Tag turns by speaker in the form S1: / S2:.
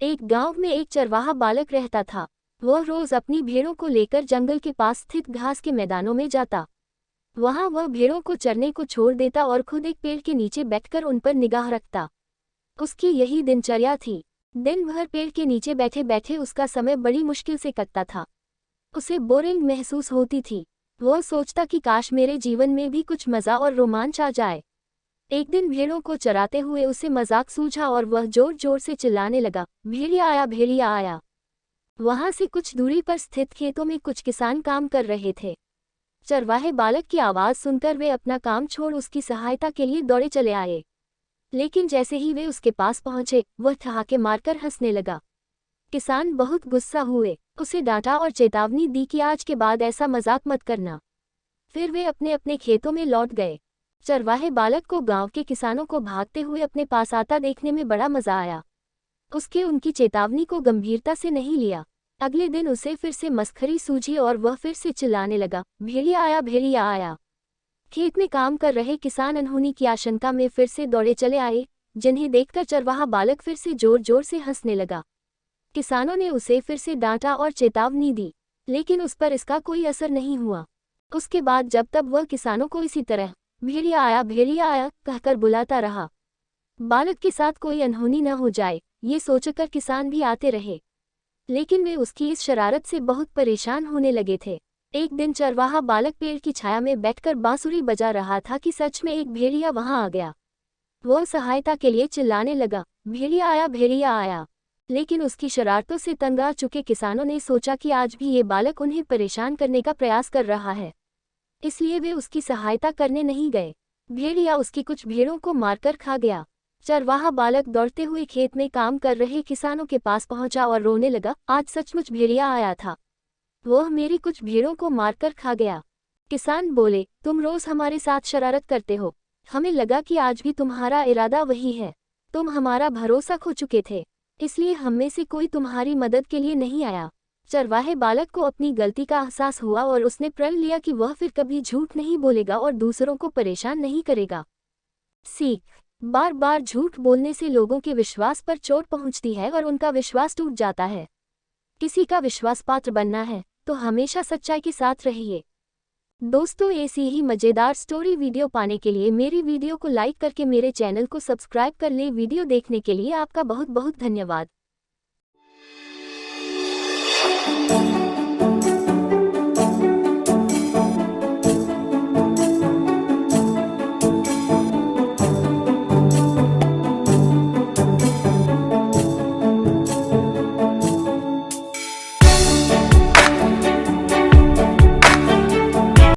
S1: एक गांव में एक चरवाहा बालक रहता था। वह रोज अपनी भेड़ों को लेकर जंगल के पास स्थित घास के मैदानों में जाता। वहां वह भेड़ों को चरने को छोड़ देता और खुद एक पेड़ के नीचे बैठकर उन पर निगाह रखता। उसकी यही दिनचर्या थी। दिन भर पेड़ के नीचे बैठे बैठे उसका समय बड़ी मुश्किल से कटता था। उसे बोरिंग महसूस होती थी। वह सोचता कि काश मेरे जीवन में भी कुछ मजा और रोमांच आ जाए। एक दिन भेड़ों को चराते हुए उसे मजाक सूझा और वह जोर जोर से चिल्लाने लगा, भेड़िया आया, भेड़िया आया। वहां से कुछ दूरी पर स्थित खेतों में कुछ किसान काम कर रहे थे। चरवाहे बालक की आवाज सुनकर वे अपना काम छोड़ उसकी सहायता के लिए दौड़े चले आए। लेकिन जैसे ही वे उसके पास पहुंचे, वह ठहाके मारकर हंसने लगा। किसान बहुत गुस्सा हुए, उसे डांटा और चेतावनी दी कि आज के बाद ऐसा मजाक मत करना। फिर वे अपने अपने खेतों में लौट गए। चरवाहे बालक को गांव के किसानों को भागते हुए अपने पास आता देखने में बड़ा मजा आया। उसके उनकी चेतावनी को गंभीरता से नहीं लिया। अगले दिन उसे फिर से मस्खरी सूझी और वह फिर से चिल्लाने लगा, भेड़िया आया, भेड़िया आया। खेत में काम कर रहे किसान अनहोनी की आशंका में फिर से दौड़े चले आए, जिन्हें देखकर चरवाहा बालक फिर से जोर जोर से हंसने लगा। किसानों ने उसे फिर से डांटा और चेतावनी दी, लेकिन उस पर इसका कोई असर नहीं हुआ। उसके बाद जब तब वह किसानों को इसी तरह भेड़िया आया कहकर बुलाता रहा। बालक के साथ कोई अनहोनी न हो जाए, ये सोचकर किसान भी आते रहे। लेकिन वे उसकी इस शरारत से बहुत परेशान होने लगे थे। एक दिन चरवाहा बालक पेड़ की छाया में बैठकर बांसुरी बजा रहा था कि सच में एक भेड़िया वहां आ गया। वह सहायता के लिए चिल्लाने लगा, भेड़िया आया, भेड़िया आया। लेकिन उसकी शरारतों से तंग आ चुके किसानों ने सोचा कि आज भी ये बालक उन्हें परेशान करने का प्रयास कर रहा है, इसलिए वे उसकी सहायता करने नहीं गए। भेड़िया उसकी कुछ भेड़ों को मारकर खा गया। चरवाहा बालक दौड़ते हुए खेत में काम कर रहे किसानों के पास पहुंचा और रोने लगा, आज सचमुच भेड़िया आया था। वह मेरी कुछ भेड़ों को मारकर खा गया। किसान बोले, तुम रोज हमारे साथ शरारत करते हो, हमें लगा कि आज भी तुम्हारा इरादा वही है। तुम हमारा भरोसा खो चुके थे, इसलिए हम में से कोई तुम्हारी मदद के लिए नहीं आया। चरवाहे बालक को अपनी गलती का एहसास हुआ और उसने प्रण लिया कि वह फिर कभी झूठ नहीं बोलेगा और दूसरों को परेशान नहीं करेगा। सीख, बार बार झूठ बोलने से लोगों के विश्वास पर चोट पहुंचती है और उनका विश्वास टूट जाता है। किसी का विश्वास पात्र बनना है तो हमेशा सच्चाई के साथ रहिए। दोस्तों, ऐसी ही मजेदार स्टोरी वीडियो पाने के लिए मेरी वीडियो को लाइक करके मेरे चैनल को सब्सक्राइब कर ले। वीडियो देखने के लिए आपका बहुत बहुत धन्यवाद।